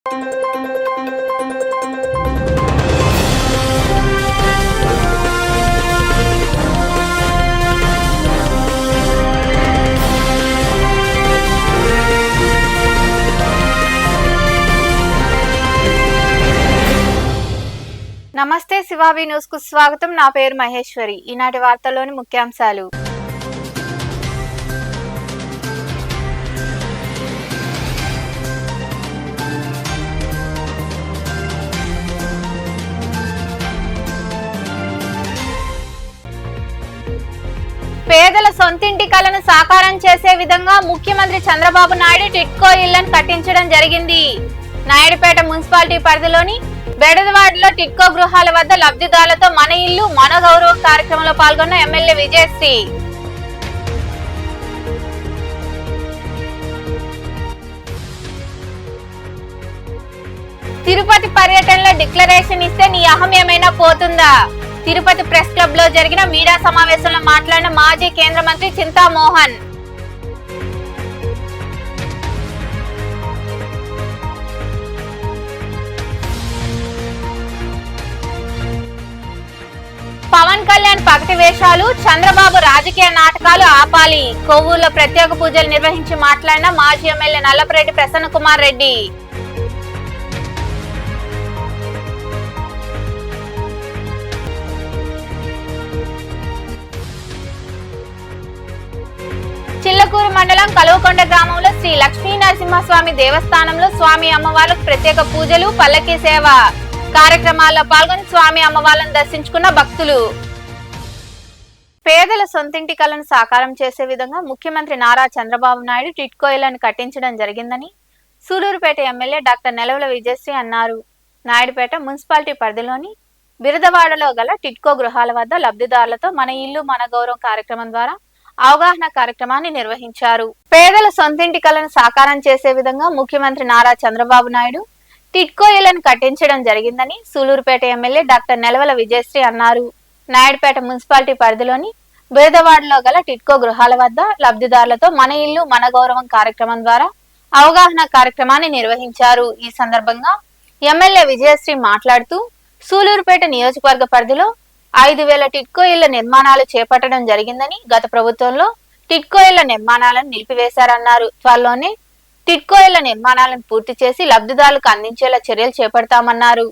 నమస్తే శివాబి న్యూస్ కు స్వాగతం. నా పేరు మహేశ్వరి. ఈనాటి వార్తల్లోని ముఖ్యాంశాలు. పేదల సొంతింటి కలను సాకారం చేసే విధంగా ముఖ్యమంత్రి చంద్రబాబు నాయుడు టిట్కో ఇళ్లను కట్టించడం జరిగింది. నాయుడుపేట మున్సిపాలిటీ పరిధిలోని బెడదవాడలో టిట్కో గృహాల వద్ద లబ్ధిదారులతో మన ఇల్లు మన గౌరవం కార్యక్రమంలో పాల్గొన్న ఎమ్మెల్యే విజయశ్రీ. తిరుపతి పర్యటనలో డిక్లరేషన్ ఇస్తే నీ అహం ఏమైనా పోతుందా? తిరుపతి ప్రెస్ క్లబ్ లో జరిగిన మీడియా సమావేశంలో మాట్లాడిన మాజీ కేంద్ర మంత్రి చింతామోహన్. పవన్ కళ్యాణ్ పగటి వేషాలు, చంద్రబాబు రాజకీయ నాటకాలు ఆపాలి. కొవ్వూరులో ప్రత్యేక పూజలు నిర్వహించి మాట్లాడిన మాజీ ఎమ్మెల్యే నల్లపరెడ్డి ప్రసన్న కుమార్ రెడ్డి. చిల్లకూరు మండలం కలువకొండ గ్రామంలో శ్రీ లక్ష్మీ నరసింహస్వామి దేవస్థానంలో స్వామి అమ్మవార్లకు ప్రత్యేక పూజలు, పల్లకీ సేవ కార్యక్రమాల్లో పాల్గొని స్వామి అమ్మవార్లను దర్శించుకున్న భక్తులు. పేదల సొంతింటి కలను సాకారం చేసే విధంగా ముఖ్యమంత్రి నారా చంద్రబాబు నాయుడు టిట్కో ఇళ్లను కట్టించడం జరిగిందని సూలూరుపేట ఎమ్మెల్యే డాక్టర్ నెలవల విజయశ్రీ అన్నారు. నాయుడుపేట మున్సిపాలిటీ పరిధిలోని బిరదవాడలో గల టిట్కో గృహాల వద్ద లబ్ధిదారులతో మన ఇల్లు మన గౌరవం కార్యక్రమం ద్వారా అవగాహన కార్యక్రమాన్ని నిర్వహించారు. పేదల సొంతింటి కలను సాకారం చేసే విధంగా ముఖ్యమంత్రి నారా చంద్రబాబు నాయుడు టిట్కో ఇళ్లను కట్టించడం జరిగిందని సూలూరుపేట ఎమ్మెల్యే డాక్టర్ నెలవల విజయశ్రీ అన్నారు. నాయుడుపేట మున్సిపాలిటీ పరిధిలోని బిరదవాడలో గల టిట్కో గృహాల వద్ద లబ్ధిదారులతో మన ఇల్లు మన గౌరవం కార్యక్రమం ద్వారా అవగాహన కార్యక్రమాన్ని నిర్వహించారు. ఈ సందర్భంగా ఎమ్మెల్యే విజయశ్రీ మాట్లాడుతూ సూలూరుపేట నియోజకవర్గ పరిధిలో 5,000 టిట్కో ఇళ్ల నిర్మాణాలు చేపట్టడం జరిగిందని, గత ప్రభుత్వంలో టిట్కో ఇళ్ల నిర్మాణాలను నిలిపివేశారన్నారు. త్వరలోనే టిట్కో ఇళ్ల నిర్మాణాలను పూర్తి చేసి లబ్ధిదారులకు అందించేలా చర్యలు చేపడతామన్నారు.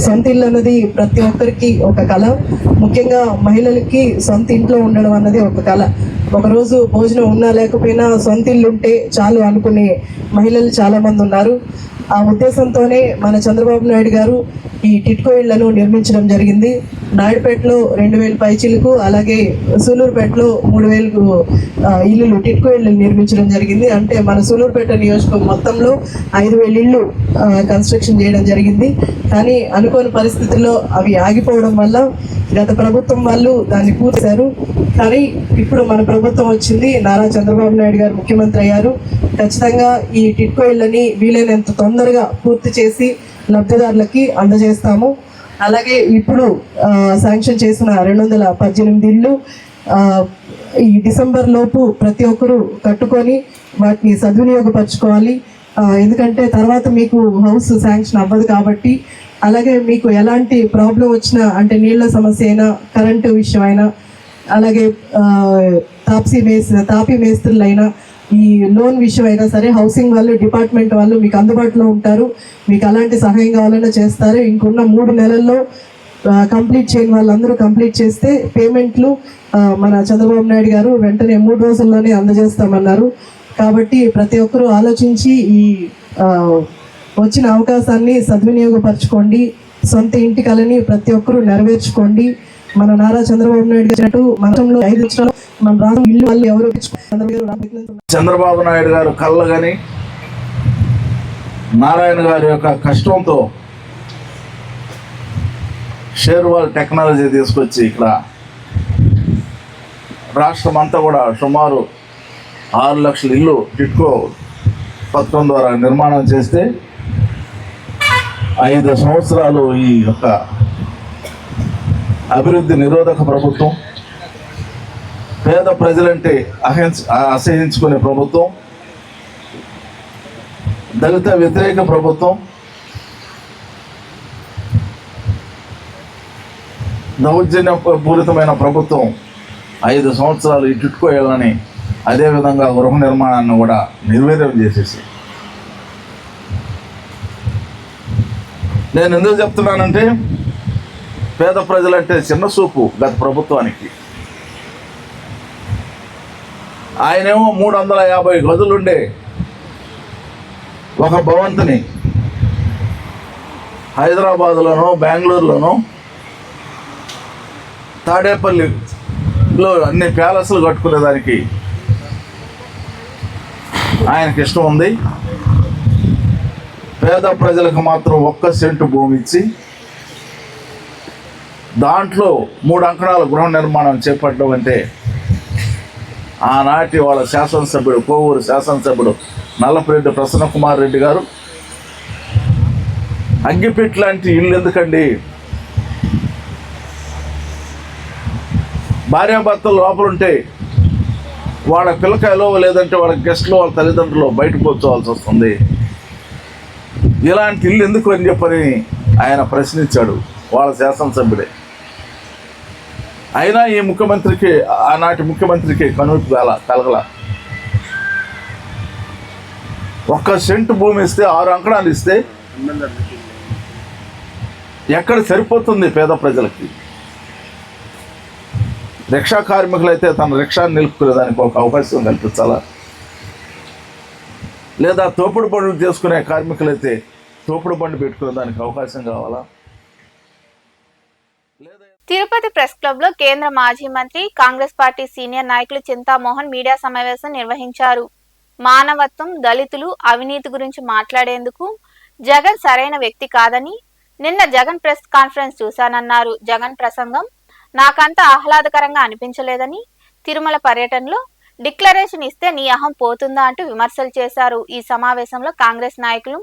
సొంత ఇల్లు అన్నది ప్రతి ఒక్కరికి ఒక కళ. ముఖ్యంగా మహిళలకి సొంత ఇంట్లో ఉండడం అన్నది ఒక కళ. ఒకరోజు భోజనం ఉన్నా లేకపోయినా సొంత ఇల్లు ఉంటే చాలు అనుకునే మహిళలు చాలా మంది ఉన్నారు. ఆ ఉద్దేశంతోనే మన చంద్రబాబు నాయుడు గారు ఈ టిట్కో ఇళ్లను నిర్మించడం జరిగింది. నాయుడుపేటలో 2,000 పైచీలకు, అలాగే సూలూరుపేటలో 3,000 ఇల్లులు టిట్కో ఇళ్ళు నిర్మించడం జరిగింది. అంటే మన సూలూరుపేట నియోజకవర్గం మొత్తంలో 5,000 ఇళ్ళు కన్స్ట్రక్షన్ చేయడం జరిగింది. కానీ అనుకోని పరిస్థితుల్లో అవి ఆగిపోవడం వల్ల గత ప్రభుత్వం వాళ్ళు దాన్ని పూర్తిశారు. కానీ ఇప్పుడు మన ప్రభుత్వం వచ్చింది, నారా చంద్రబాబు నాయుడు గారు ముఖ్యమంత్రి అయ్యారు. ఖచ్చితంగా ఈ టిట్కో ఇళ్ళని వీలైనంత తొందరగా పూర్తి చేసి లబ్ధిదారులకి అందజేస్తాము. అలాగే ఇప్పుడు శాంక్షన్ చేసిన 218 ఇళ్ళు ఈ డిసెంబర్ లోపు ప్రతి ఒక్కరూ కట్టుకొని వాటిని సద్వినియోగపరచుకోవాలి. ఎందుకంటే తర్వాత మీకు హౌస్ శాంక్షన్ అవ్వదు కాబట్టి. అలాగే మీకు ఎలాంటి ప్రాబ్లం వచ్చినా, అంటే నీళ్ళ సమస్య అయినా, కరెంటు విషయం అయినా, అలాగే తాపీ మేస్త్రులైనా, ఈ లోన్ విషయం అయినా సరే హౌసింగ్ వాళ్ళు, డిపార్ట్మెంట్ వాళ్ళు మీకు అందుబాటులో ఉంటారు. మీకు అలాంటి సహాయం కావాలన్నా చేస్తారు. ఇంకున్న 3 నెలల్లో కంప్లీట్ చేయని వాళ్ళందరూ కంప్లీట్ చేస్తే పేమెంట్లు మన చంద్రబాబు నాయుడు గారు వెంటనే 3 రోజుల్లోనే అందజేస్తామన్నారు. కాబట్టి ప్రతి ఒక్కరూ ఆలోచించి ఈ వచ్చిన అవకాశాన్ని సద్వినియోగపరచుకోండి. సొంత ఇంటి కలని ప్రతి ఒక్కరూ నెరవేర్చుకోండి. మన నారా చంద్రబాబు నాయుడు గారు మనలో 5 నిమిషాలు మన రాష్ట్రం ఇల్లు వాళ్ళు ఎవరు చంద్రబాబు నాయుడు గారు కళ్ళ కానీ నారాయణ గారి యొక్క కష్టంతో షేర్వాల్ టెక్నాలజీ తీసుకొచ్చి ఇక్కడ రాష్ట్రం అంతా కూడా సుమారు 6 లక్షల ఇల్లు టిట్కో పథకం ద్వారా నిర్మాణం చేస్తే 5 సంవత్సరాలు ఈ యొక్క అభివృద్ధి నిరోధక ప్రభుత్వం, పేద ప్రజలంటే అసహించుకునే ప్రభుత్వం దళిత వ్యతిరేక ప్రభుత్వం, దౌర్జన్యపూరితమైన ప్రభుత్వం 5 సంవత్సరాలు ఈ టిట్కో ఇళ్లని, అదేవిధంగా గృహ నిర్మాణాన్ని కూడా నిర్వీర్యం చేసేసి. నేను ఎందుకు చెప్తున్నానంటే, పేద ప్రజలంటే చిన్న చూపు గత ప్రభుత్వానికి. ఆయనేమో 350 గదులుండే ఒక భవంతిని హైదరాబాద్లోనో బెంగళూరులోనో తాడేపల్లిలో అన్ని ప్యాలెస్లు కట్టుకునేదానికి ఆయనకి ఇష్టం ఉంది. పేద ప్రజలకు మాత్రం 1 సెంటు భూమి ఇచ్చి దాంట్లో 3 అంకణాల గృహ నిర్మాణం చేపట్టడం అంటే, ఆనాటి వాళ్ళ శాసనసభ్యుడు, కోవూరు శాసనసభ్యుడు నల్లపురెడ్డి ప్రసన్నకుమార్ రెడ్డి గారు, అగ్గిపెట్టి లాంటి ఇల్లు ఎందుకండి, భార్యాభర్తలు లోపలుంటే వాళ్ళ పిల్లకాయలో లేదంటే వాళ్ళ గెస్ట్లో వాళ్ళ తల్లిదండ్రులు బయటకు కూర్చోవాల్సి వస్తుంది, ఇలాంటి ఇల్లు ఎందుకు అని చెప్పని ఆయన ప్రశ్నించాడు, వాళ్ళ శాసనసభ్యుడే. అయినా ఈ ముఖ్యమంత్రికి, ఆనాటి ముఖ్యమంత్రికి కనువిప్పు కలగల. 1 సెంటు భూమి ఇస్తే 6 అంకణాలు ఇస్తే ఎక్కడ సరిపోతుంది పేద ప్రజలకి? రిక్షా కార్మికులైతే తన రిక్షాని నిలుపుకునేదానికి ఒక అవకాశం కల్పించాలా? లేదా తోపుడు బండ్లు చేసుకునే కార్మికులైతే తోపుడు బండి పెట్టుకునే దానికి అవకాశం కావాలా? తిరుపతి ప్రెస్ క్లబ్ లో కేంద్ర మాజీ మంత్రి, కాంగ్రెస్ పార్టీ సీనియర్ నాయకులు చింతామోహన్ మీడియా సమావేశం నిర్వహించారు. మానవత్వం, దళితులు, అవినీతి గురించి మాట్లాడేందుకు జగన్ సరైన వ్యక్తి కాదని నిన్న జగన్ ప్రెస్ కాన్ఫరెన్స్ చూశానన్నారు. జగన్ ప్రసంగం నాకంత ఆహ్లాదకరంగా అనిపించలేదని, తిరుమల పర్యటనలో డిక్లరేషన్ ఇస్తే నీ అహం పోతుందా అంటూ విమర్శలు చేశారు. ఈ సమావేశంలో కాంగ్రెస్ నాయకులు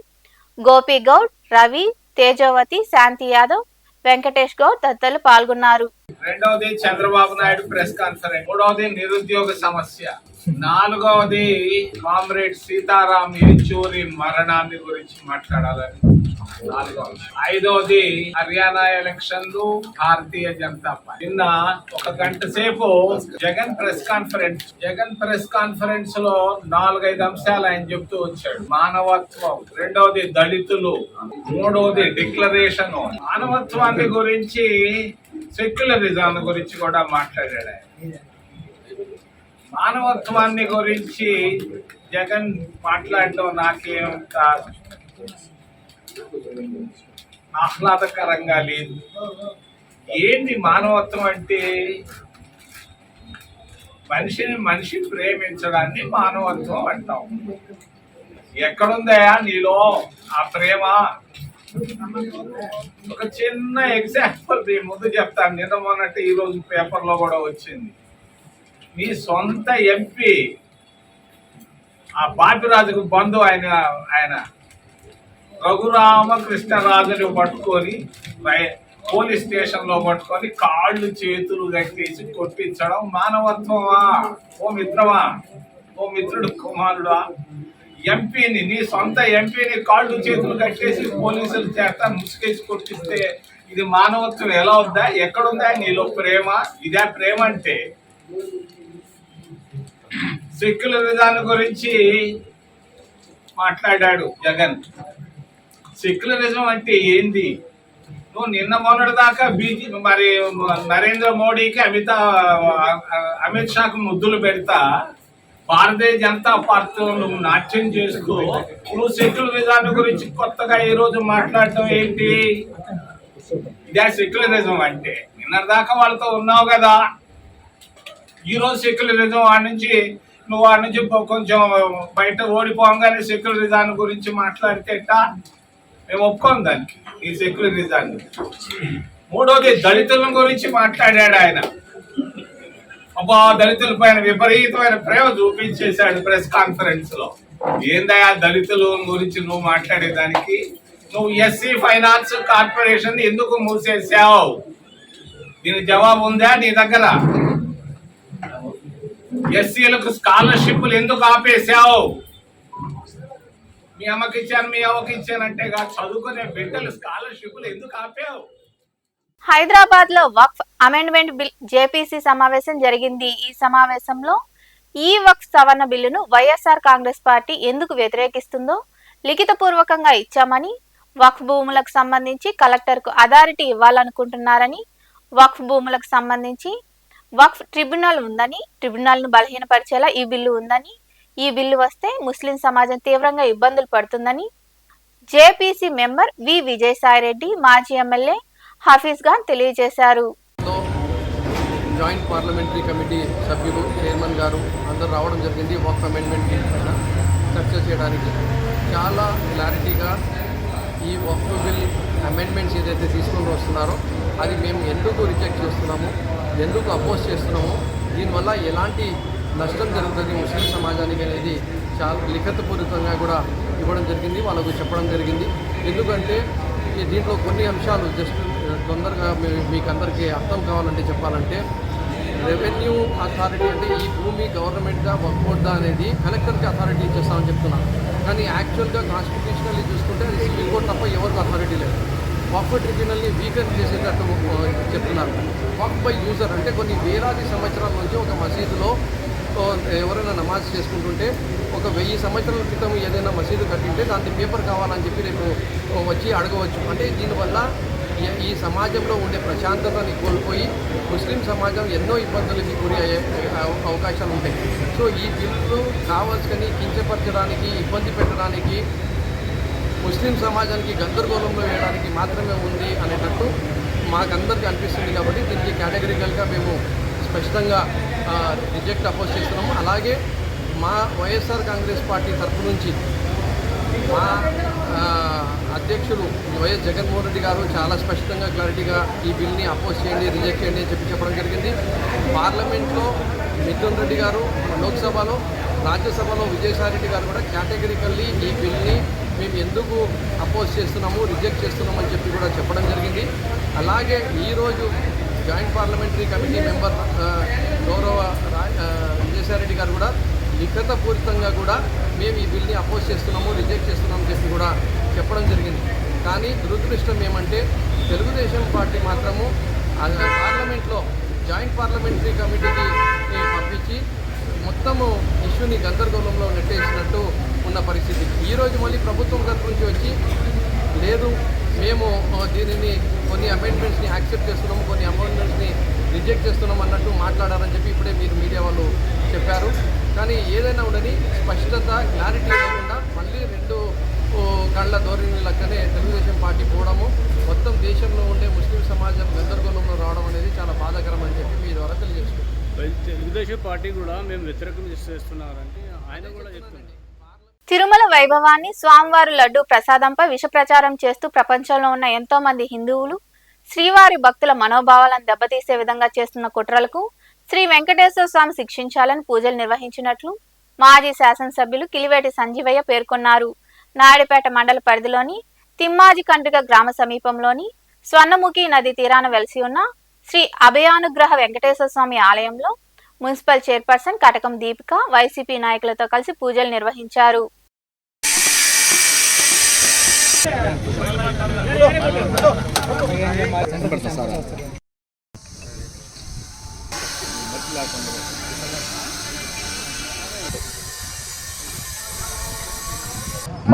గోపి గౌడ్, రవి, తేజవతి, శాంతి యాదవ్, వెంకటేష్ గౌడ్ తదితరులు పాల్గొన్నారు. రెండవది చంద్రబాబు నాయుడు ప్రెస్ కాన్ఫరెన్స్, మూడవది నిరుద్యోగ సమస్య, నాలుగవది కామ్రేడ్ సీతారాం యేచూరి మరణాన్ని గురించి మాట్లాడాలని, ఐదవది హర్యానా ఎలక్షన్లు, భారతీయ జనతా పార్టీ. నిన్న 1 గంట సేపు జగన్ ప్రెస్ కాన్ఫరెన్స్ లో 4-5 అంశాలు ఆయన చెప్తూ వచ్చాడు. మానవత్వం, రెండవది దళితులు, మూడవది డిక్లరేషన్, మానవత్వాన్ని గురించి, సెక్యులరిజం గురించి కూడా మాట్లాడాడు. మానవత్వాన్ని గురించి జగన్ మాట్లాడడం నాకేమంత ఆహ్లాదకరంగా లేదు. ఏంటి మానవత్వం అంటే? మనిషి ప్రేమించడాన్ని మానవత్వం అంటాం. ఎక్కడుందయా నీలో ఆ ప్రేమ? ఒక చిన్న ఎగ్జాంపుల్ ముందు చెప్తాను. నిన్న మొన్నటి ఈరోజు పేపర్లో కూడా వచ్చింది. మీ సొంత ఎంపీ ఆ బాపిరాజుకు బంధు ఆయన రఘురామకృష్ణరాజుని పట్టుకొని పోలీస్ స్టేషన్ లో పట్టుకొని కాళ్ళు చేతులు కట్టేసి కొట్టించడం మానవత్వమా? ఓ మిత్రమా, ఓ మిత్రుడు కుమారుడా, ఎంపీని, నీ సొంత ఎంపీని కాళ్ళు చేతులు కట్టేసి పోలీసుల చేత ముసుకేసి కొట్టిస్తే ఇది మానవత్వం ఎలా ఉందా? ఎక్కడుందా నీలో ప్రేమ? ఇదే ప్రేమ అంటే? సెక్యులరిజాన్ని గురించి మాట్లాడాడు జగన్. సెక్యులరిజం అంటే ఏంది? నువ్వు నిన్న మొన్నటి దాకా మరి నరేంద్ర మోడీకి అమిత్ షాకు ముద్దులు పెడతా భారతీయ జనతా పార్టీ నువ్వు నాట్యం చేస్తూ నువ్వు సెక్యులరిజాన్ని గురించి కొత్తగా ఈ రోజు మాట్లాడటం ఏంటి? ఇదే సెక్యులరిజం అంటే? నిన్న దాకా వాళ్ళతో ఉన్నావు కదా, ఈ రోజు సెక్యులరిజం వాడి నుంచి కొంచెం బయట ఓడిపోగానే సెక్యులరిజాన్ని గురించి మాట్లాడితే మేము ఒప్పుకోం దానికి, ఈ సెక్యులరిజాన్ని. మూడోది దళితుల గురించి మాట్లాడాడు ఆయన. అబ్బా, దళితుల పైన విపరీతమైన ప్రేమ చూపించేశాడు ప్రెస్ కాన్ఫరెన్స్ లో. ఏందయ్యా దళితుల గురించి నువ్వు మాట్లాడేదానికి? నువ్వు ఎస్సీ ఫైనాన్స్ కార్పొరేషన్ ఎందుకు మూసేసావు? దీని జవాబు ఉందా నీ దగ్గర? ఎస్సీలకు స్కాలర్షిప్లు ఎందుకు ఆపేశావు? మీ అమ్మకి ఇచ్చాను మీ అవ్వకి ఇచ్చానంటే చదువుకునే బిడ్డలు స్కాలర్షిప్లు ఎందుకు ఆపావు? హైదరాబాద్ లో వక్ఫ్ అమెండ్మెంట్ బిల్ జేపీసీ సమావేశం జరిగింది. ఈ సమావేశంలో ఈ వక్ఫ్ సవరణ బిల్లును వైఎస్ఆర్ కాంగ్రెస్ పార్టీ ఎందుకు వ్యతిరేకిస్తుందో లిఖితపూర్వకంగా ఇచ్చామని, వక్ఫ్ భూములకు సంబంధించి కలెక్టర్కు అథారిటీ ఇవ్వాలనుకుంటున్నారని, వక్ఫ్ భూములకు సంబంధించి వక్ఫ్ ట్రిబ్యునల్ ఉందని, ట్రిబ్యునల్ను బలహీనపరిచేలా ఈ బిల్లు ఉందని, ఈ బిల్లు వస్తే ముస్లిం సమాజం తీవ్రంగా ఇబ్బందులు పడుతుందని జేపీసీ మెంబర్ వి విజయసాయిరెడ్డి, మాజీ ఎమ్మెల్యే హఫీజ్ ఖాన్ తెలియజేశారు. జాయింట్ పార్లమెంటరీ కమిటీ సభ్యులు, చైర్మన్ గారు అందరూ రావడం జరిగింది. వక్ఫ్ అమెండ్మెంట్ బిల్ పైన చర్చ చేయడానికి చాలా క్లారిటీగా ఈ వక్ఫ్ బిల్ అమెండ్మెంట్స్ ఏదైతే తీసుకొని వస్తున్నారో అది మేము ఎందుకు రిజెక్ట్ చేస్తున్నాము, ఎందుకు అపోజ్ చేస్తున్నాము, దీనివల్ల ఎలాంటి నష్టం జరుగుతుంది ముస్లిం సమాజానికి అనేది చాలా లిఖితపూర్వకంగా కూడా ఇవ్వడం జరిగింది, వాళ్ళకు చెప్పడం జరిగింది. ఎందుకంటే దీంట్లో కొన్ని అంశాలు జస్ట్ తొందరగా మీకు అందరికీ అర్థం కావాలంటే చెప్పాలంటే, రెవెన్యూ అథారిటీ అంటే ఈ భూమి గవర్నమెంట్గా వక్ఫ్ బోర్డ్దా అనేది కలెక్టర్కి అథారిటీ ఇచ్చేస్తామని చెప్తున్నాను. కానీ యాక్చువల్గా కాన్స్టిట్యూషనల్లీ చూసుకుంటే అది సివిల్ కోర్ట్ తప్ప ఎవరికి అథారిటీ లేదు. వక్ఫ్ ట్రిబ్యునల్ని వీకెన్ చేసేటట్టు చెప్తున్నారు. వక్ఫ్ బై యూజర్ అంటే కొన్ని వేలాది సంవత్సరాల నుంచి ఒక మసీదులో ఎవరైనా నమాజ్ చేసుకుంటుంటే ఒక 1000 సంవత్సరాల క్రితం ఏదైనా మసీదు కట్టింటే దానికి పేపర్ కావాలని చెప్పి రేపు వచ్చి అడగవచ్చు. అంటే దీనివల్ల ఈ సమాజంలో ఉండే ప్రశాంతతని కోల్పోయి ముస్లిం సమాజం ఎన్నో ఇబ్బందులకి గురి అయ్యే అవకాశాలు ఉంటాయి. సో ఈ బిల్లు కావాల్సుకొని కించపరచడానికి, ఇబ్బంది పెట్టడానికి, ముస్లిం సమాజానికి గందరగోళంలో వేయడానికి మాత్రమే ఉంది అనేటట్టు మాకందరికీ అనిపిస్తుంది. కాబట్టి దీనికి కేటగిరికల్గా మేము స్పష్టంగా రిజెక్ట్ అపోజ్ చేస్తున్నాము. అలాగే మా వైఎస్ఆర్ కాంగ్రెస్ పార్టీ తరఫు నుంచి మా అధ్యక్షులు వైఎస్ జగన్మోహన్ రెడ్డి గారు చాలా స్పష్టంగా క్లారిటీగా ఈ బిల్ని అపోజ్ చేయండి, రిజెక్ట్ చేయండి అని చెప్పడం జరిగింది. పార్లమెంట్లో మిథున్ రెడ్డి గారు, లోక్సభలో, రాజ్యసభలో విజయసాయిరెడ్డి గారు కూడా కేటగిరికల్లీ ఈ బిల్ని మేము ఎందుకు అపోజ్ చేస్తున్నాము, రిజెక్ట్ చేస్తున్నామని చెప్పి కూడా చెప్పడం జరిగింది. అలాగే ఈరోజు జాయింట్ పార్లమెంటరీ కమిటీ మెంబర్ గౌరవ విజయసాయిరెడ్డి గారు కూడా లిఖితపూరితంగా కూడా మేము ఈ బిల్ని అపోజ్ చేస్తున్నాము, రిజెక్ట్ చేస్తున్నామని చెప్పి కూడా చెప్పడం జరిగింది. కానీ దురదృష్టం ఏమంటే తెలుగుదేశం పార్టీ మాత్రము పార్లమెంట్లో జాయింట్ పార్లమెంటరీ కమిటీకి పంపించి మొత్తము ఇష్యూని గందరగోళంలో నెట్టేసినట్టు ఉన్న పరిస్థితి. ఈరోజు మళ్ళీ ప్రభుత్వం తరఫు నుంచి వచ్చి లేదు మేము దీనిని కొన్ని అమెండ్మెంట్స్ని యాక్సెప్ట్ చేస్తున్నాము, కొన్ని అమెండ్మెంట్స్ని రిజెక్ట్ చేస్తున్నాం అన్నట్టు మాట్లాడారని చెప్పి ఇప్పుడే మీరు మీడియా వాళ్ళు చెప్పారు. కానీ ఏదైనా ఉండని స్పష్టత, క్లారిటీ లేకుండా మళ్ళీ 2 కళ్ళ ధోరణి లెక్కనే తెలుగుదేశం పార్టీ పోవడము, మొత్తం దేశంలో ఉండే ముస్లిం సమాజం గందరగోళంలో రావడం అనేది చాలా బాధాకరం అని చెప్పి మీ ద్వారా తెలియజేసుకుంటాం. తెలుగుదేశం పార్టీ కూడా మేము వ్యతిరేకం చేస్తున్నారంటే ఆయన కూడా చెప్తున్నారు. తిరుమల వైభవాన్ని, స్వామివారి లడ్డూ ప్రసాదంపై విష ప్రచారం చేస్తూ ప్రపంచంలో ఉన్న ఎంతో మంది హిందువులు శ్రీవారి భక్తుల మనోభావాలను దెబ్బతీసే విధంగా చేస్తున్న కుట్రలకు శ్రీ వెంకటేశ్వర స్వామి శిక్షించాలని పూజలు నిర్వహించినట్లు మాజీ శాసనసభ్యులు కిలివేటి సంజీవయ్య పేర్కొన్నారు. నాయుడుపేట మండల పరిధిలోని తిమ్మాజి కండ్రిక గ్రామ సమీపంలోని స్వర్ణముఖి నది తీరాన వెలిసి ఉన్న శ్రీ అభయానుగ్రహ వెంకటేశ్వర స్వామి ఆలయంలో మున్సిపల్ చైర్పర్సన్ కటకం దీపిక వైసీపీ నాయకులతో కలిసి పూజలు నిర్వహించారు.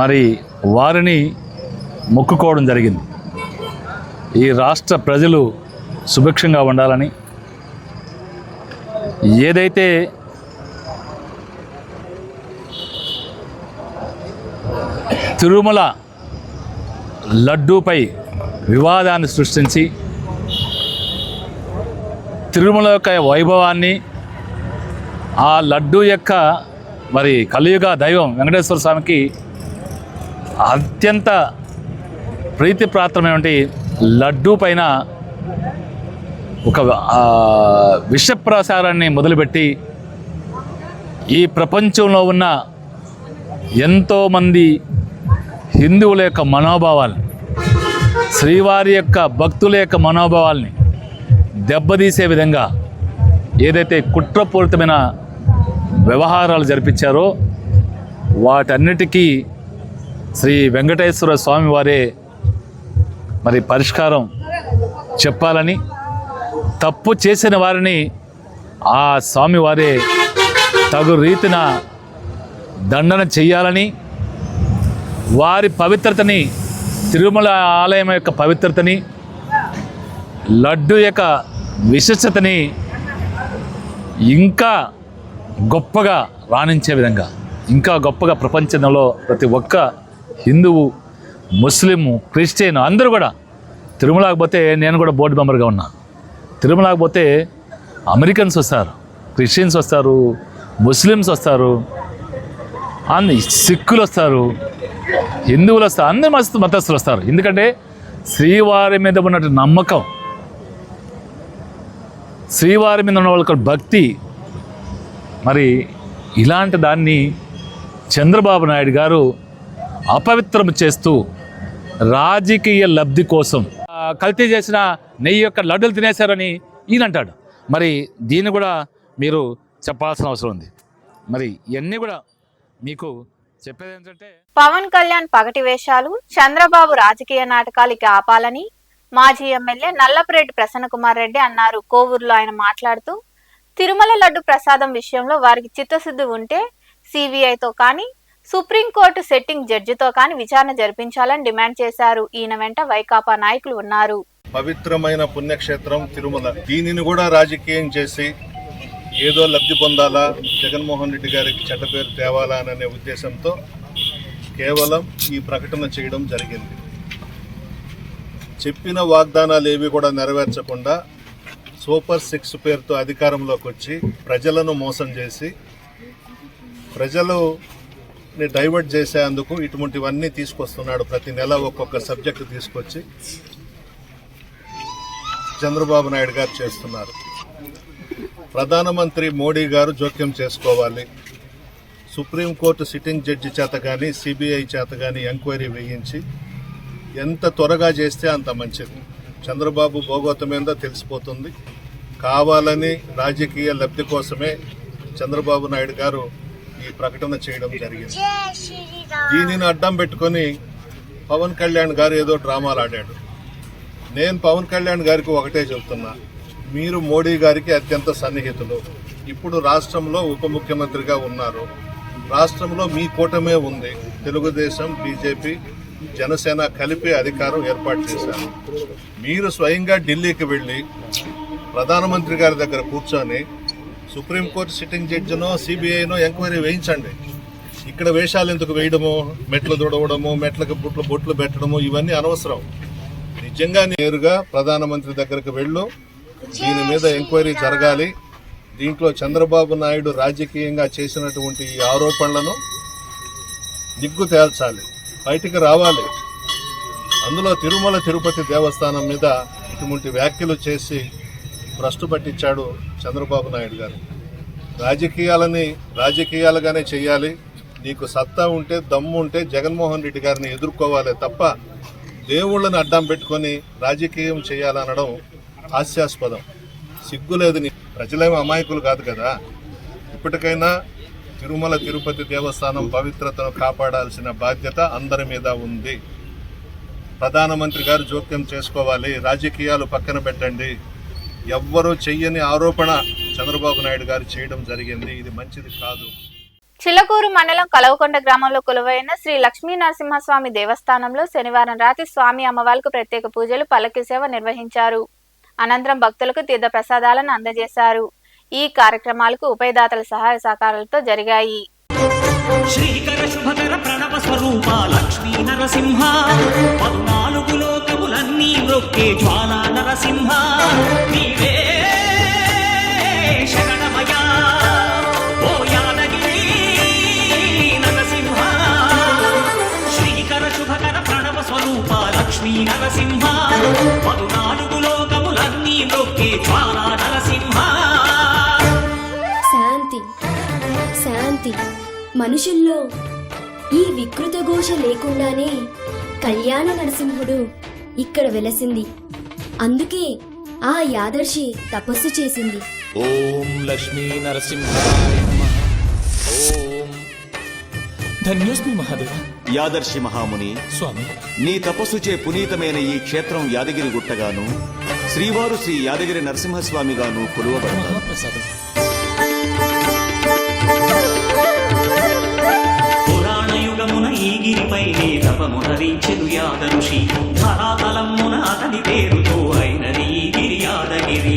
మరి వారిని మొక్కుకోవడం జరిగింది. ఈ రాష్ట్ర ప్రజలు సుభిక్షంగా ఉండాలని, ఏదైతే తిరుమల లడ్డూపై వివాదాన్ని సృష్టించి తిరుమల యొక్క వైభవాన్ని, ఆ లడ్డూ యొక్క మరి కలియుగ దైవం వెంకటేశ్వర స్వామికి అత్యంత ప్రీతిప్రాత్రమైనటువంటి లడ్డూ పైన ఒక విష ప్రసారాన్ని మొదలుపెట్టి ఈ ప్రపంచంలో ఉన్న ఎంతోమంది హిందువుల యొక్క మనోభావాలు, శ్రీవారి యొక్క భక్తుల యొక్క మనోభావాల్ని దెబ్బతీసే విధంగా ఏదైతే కుట్రపూరితమైన వ్యవహారాలు జరిపించారో వాటన్నిటికీ శ్రీ వెంకటేశ్వర స్వామి వారే మరి పరిష్కారం చెప్పాలని, తప్పు చేసిన వారిని ఆ స్వామి వారే తగు రీతిన దండన చెయ్యాలని, వారి పవిత్రతని, తిరుమల ఆలయం యొక్క పవిత్రతని, లడ్డు యొక్క విశిష్టతని ఇంకా గొప్పగా రాణించే విధంగా, ఇంకా గొప్పగా ప్రపంచంలో ప్రతి ఒక్క హిందువు, ముస్లిము, క్రిస్టియన్ అందరూ కూడా తిరుమలకి పోతే, నేను కూడా బోర్డు మెంబర్గా ఉన్నా, తిరుమలకి పోతే అమెరికన్స్ వస్తారు, క్రిస్టియన్స్ వస్తారు, ముస్లిమ్స్ వస్తారు, సిక్కులు వస్తారు, హిందువులు వస్తారు, అందరు మతస్థులు వస్తారు. ఎందుకంటే శ్రీవారి మీద ఉన్నట్టు నమ్మకం, శ్రీవారి మీద ఉన్న వాళ్ళకి భక్తి. మరి ఇలాంటి దాన్ని చంద్రబాబు నాయుడు గారు అపవిత్రం చేస్తూ రాజకీయ లబ్ధి కోసం కల్తీ చేసిన నెయ్యి యొక్క లడ్డులు తినేశారని ఈయన అంటాడు. మరి దీన్ని కూడా మీరు చెప్పాల్సిన అవసరం ఉంది. మరి ఇవన్నీ కూడా మీకు చెప్పేది ఏంటంటే, పవన్ కళ్యాణ్ పగటి వేషాలు, చంద్రబాబు రాజకీయ నాటకాలకి ఆపాలని మాజీ ఎమ్మెల్యే నల్లపురెడ్డి ప్రసన్నకుమార్ రెడ్డి అన్నారు. కోవూరులో ఆయన మాట్లాడుతూ, తిరుమల లడ్డు ప్రసాదం విషయంలో వారికి చిత్తశుద్ధి ఉంటే సిబిఐతో కానీ సుప్రీంకోర్టు సెట్టింగ్ జడ్జితో కానీ విచారణ జరిపించాలని డిమాండ్ చేశారు. ఈయన వెంట వైకాపా నాయకులు ఉన్నారు. పవిత్రమైన పుణ్యక్షేత్రం తిరుమల, దీనిని కూడా రాజకీయం చేసి ఏదో లబ్ధి పొందాలా, జగన్మోహన్ రెడ్డి గారికి చెడ్డ పేరు తేవాలా అనే ఉద్దేశంతో కేవలం ఈ ప్రకటన చేయడం జరిగింది. చెప్పిన వాగ్దానాలు ఏవి కూడా నెరవేర్చకుండా సూపర్ 6 పేరుతో అధికారంలోకి వచ్చి ప్రజలను మోసం చేసి, ప్రజలని డైవర్ట్ చేసేందుకు ఇటువంటివన్నీ తీసుకొస్తున్నాడు. ప్రతి నెల ఒక్కొక్క సబ్జెక్టు తీసుకొచ్చి చంద్రబాబు నాయుడు గారు చేస్తున్నారు. ప్రధానమంత్రి మోడీ గారు జోక్యం చేసుకోవాలి. సుప్రీంకోర్టు సిట్టింగ్ జడ్జి చేత కానీ సిబిఐ చేత కానీ ఎంక్వైరీ వేయించి ఎంత త్వరగా చేస్తే అంత మంచిది. చంద్రబాబు భోగోతమేందో తెలిసిపోతుంది. కావాలని రాజకీయ లబ్ధి కోసమే చంద్రబాబు నాయుడు గారు ఈ ప్రకటన చేయడం జరిగింది. దీనిని అడ్డం పెట్టుకొని పవన్ కళ్యాణ్ గారు ఏదో డ్రామాలు ఆడాడు. నేను పవన్ కళ్యాణ్ గారికి ఒకటే చెబుతున్నా, మీరు మోడీ గారికి అత్యంత సన్నిహితులు, ఇప్పుడు రాష్ట్రంలో ఉప ముఖ్యమంత్రిగా ఉన్నారు, రాష్ట్రంలో మీ కూటమే ఉంది, తెలుగుదేశం, బీజేపీ, జనసేన కలిపి అధికారం ఏర్పాటు చేశారు. మీరు స్వయంగా ఢిల్లీకి వెళ్ళి ప్రధానమంత్రి గారి దగ్గర కూర్చొని సుప్రీంకోర్టు సిట్టింగ్ జడ్జినో సిబిఐనో ఎంక్వైరీ వేయించండి. ఇక్కడ వేషాలు ఎందుకు వేయడము, మెట్లు దుడవడము, మెట్లకు బొట్లు పెట్టడము, ఇవన్నీ అనవసరం. నిజంగా నేరుగా ప్రధానమంత్రి దగ్గరకు వెళ్ళు, దీని మీద ఎంక్వైరీ జరగాలి. దీంట్లో చంద్రబాబు నాయుడు రాజకీయంగా చేసినటువంటి ఈ ఆరోపణలను నిగ్గు తేల్చాలి, బయటికి రావాలి. అందులో తిరుమల తిరుపతి దేవస్థానం మీద ఇటువంటి వ్యాఖ్యలు చేసి భ్రష్టు పట్టించాడు చంద్రబాబు నాయుడు గారు. రాజకీయాలని రాజకీయాలుగానే చేయాలి. నీకు సత్తా ఉంటే, దమ్ము ఉంటే జగన్మోహన్ రెడ్డి గారిని ఎదుర్కోవాలి తప్ప దేవుళ్ళని అడ్డం పెట్టుకొని రాజకీయం చేయాలనడం హాస్యాస్పదం. సిగ్గులేదు. ప్రజలేమో అమాయకులు కాదు కదా. ఇప్పటికైనా తిరుమల తిరుపతి దేవస్థానం పవిత్రతను కాపాడాల్సిన బాధ్యత అందరి మీద ఉంది. ప్రధానమంత్రి గారు జోక్యం చేసుకోవాలి. రాజకీయాలు పక్కన పెట్టండి. ఎవ్వరూ చెయ్యని ఆరోపణ చంద్రబాబు నాయుడు గారు చేయడం జరిగింది. ఇది మంచిది కాదు. చిలకూరు మండలం కలవకొండ గ్రామంలో కొలువైన శ్రీ లక్ష్మీ నరసింహస్వామి దేవస్థానంలో శనివారం రాత్రి స్వామి అమ్మవార్లకు ప్రత్యేక పూజలు, పల్లకి సేవ నిర్వహించారు. అనంతరం భక్తులకు తీర్థ ప్రసాదాలను అందజేశారు. ఈ కార్యక్రమాలకు ఉభయదాతల సహాయ సహకారాలతో జరిగాయి. శ్రీకర శుభకర ప్రణవ స్వరూప లక్ష్మీ నరసింహ, 14 లోకములన్నీ మ్రొక్కే జ్వాలా నరసింహ, నీవే శరణమయా ఓ యాదగిరి నరసింహ. శ్రీకర శుభకర ప్రణవ స్వరూప లక్ష్మీ నరసింహ, 14 లోకములన్నీ మ్రొక్కే జ్వాలా నరసింహ. శాంతి శాంతి. మనుషుల్లో ఈ వికృత ఘోష లేకుండానే కళ్యాణ నరసింహుడు ఇక్కడ వెలసింది. అందుకే ఆ యాదర్శి తపస్సు చేసింది. ఓం లక్ష్మీ నరసింహాయ నమః. ఓం ధన్యోస్మి మహాదేవ. యాదర్శి మహాముని స్వామి, నీ తపస్సుచే పునీతమైన ఈ క్షేత్రం యాదగిరి గుట్టగాను, శ్రీవారు శ్రీ యాదగిరి నరసింహస్వామిగాను కొలువబడతారు. మహాప్రసాదం. పురాణయుగమున ఈ గిరిపైనే తపమునరించెను యాద ఋషి. ధరాతలమున అతని పేరుతో అయినది ఈ గిరి యాదగిరి.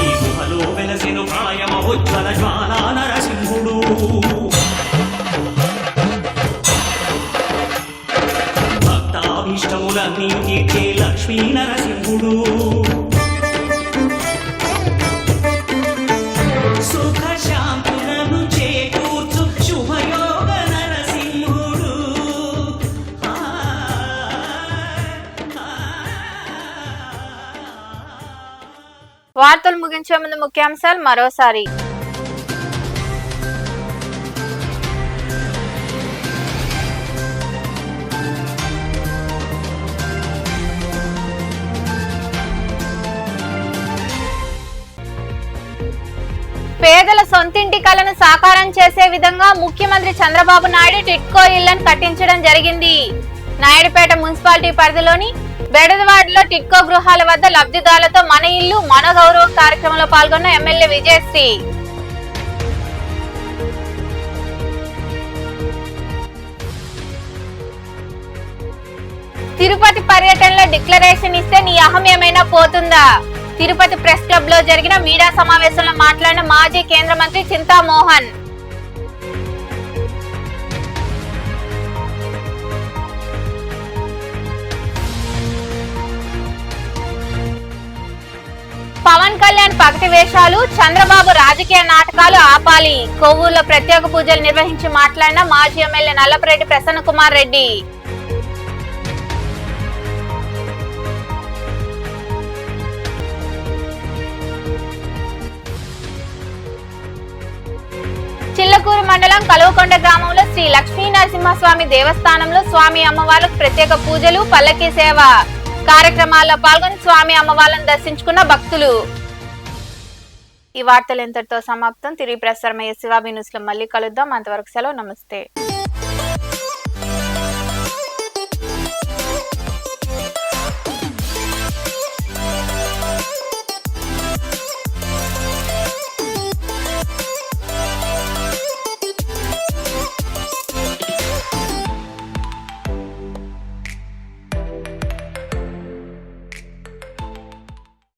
ఈ గుహలో వెలసెను ప్రళయమహోజ్వల జ్వాలా నరసింహుడు. భక్తాభీష్టములన్నీ తీర్చే లక్ష్మీ నరసింహుడు. సుఖ శాంతులను చేకూర్చు శుభయోగ నరసింహుడు. వార్తలు ముగించే ముందు ముఖ్యాంశాలు మరోసారి. పేదల సొంతింటి కలను సాకారం చేసే విధంగా ముఖ్యమంత్రి చంద్రబాబు నాయుడు టిట్కో ఇళ్లను కట్టించడం జరిగింది. నాయుడుపేట మున్సిపాలిటీ పరిధిలోని బెడదవాడలో టిట్కో గృహాల వద్ద లబ్ధిదారులతో మన ఇల్లు మన గౌరవం కార్యక్రమంలో పాల్గొన్న ఎమ్మెల్యే విజయశ్రీ. తిరుపతి పర్యటనలో డిక్లరేషన్ ఇస్తే నీ అహం ఏమైనా పోతుందా? తిరుపతి ప్రెస్ క్లబ్ లో జరిగిన మీడియా సమావేశంలో మాట్లాడిన మాజీ కేంద్ర మంత్రి చింతామోహన్. పవన్ కళ్యాణ్ పగటి వేషాలు, చంద్రబాబు రాజకీయ నాటకాలు ఆపాలి. కొవ్వూరులో ప్రత్యేక పూజలు నిర్వహించి మాట్లాడిన మాజీ ఎమ్మెల్యే నల్లపరెడ్డి ప్రసన్న కుమార్ రెడ్డి. చిల్లకూరు మండలం కలువకొండ గ్రామంలో శ్రీ లక్ష్మీ నరసింహస్వామి దేవస్థానంలో స్వామి అమ్మవార్లకు ప్రత్యేక పూజలు, పల్లకీ సేవ కార్యక్రమాల్లో పాల్గొని స్వామి అమ్మవార్లను దర్శించుకున్న భక్తులు. ఈ వార్తలు ఎంతటితో సమాప్తం. తిరిగి ప్రసారమయ్యే శివాబి న్యూస్ లో మళ్ళీ కలుద్దాం. అంతవరకు సెలవు. నమస్తే.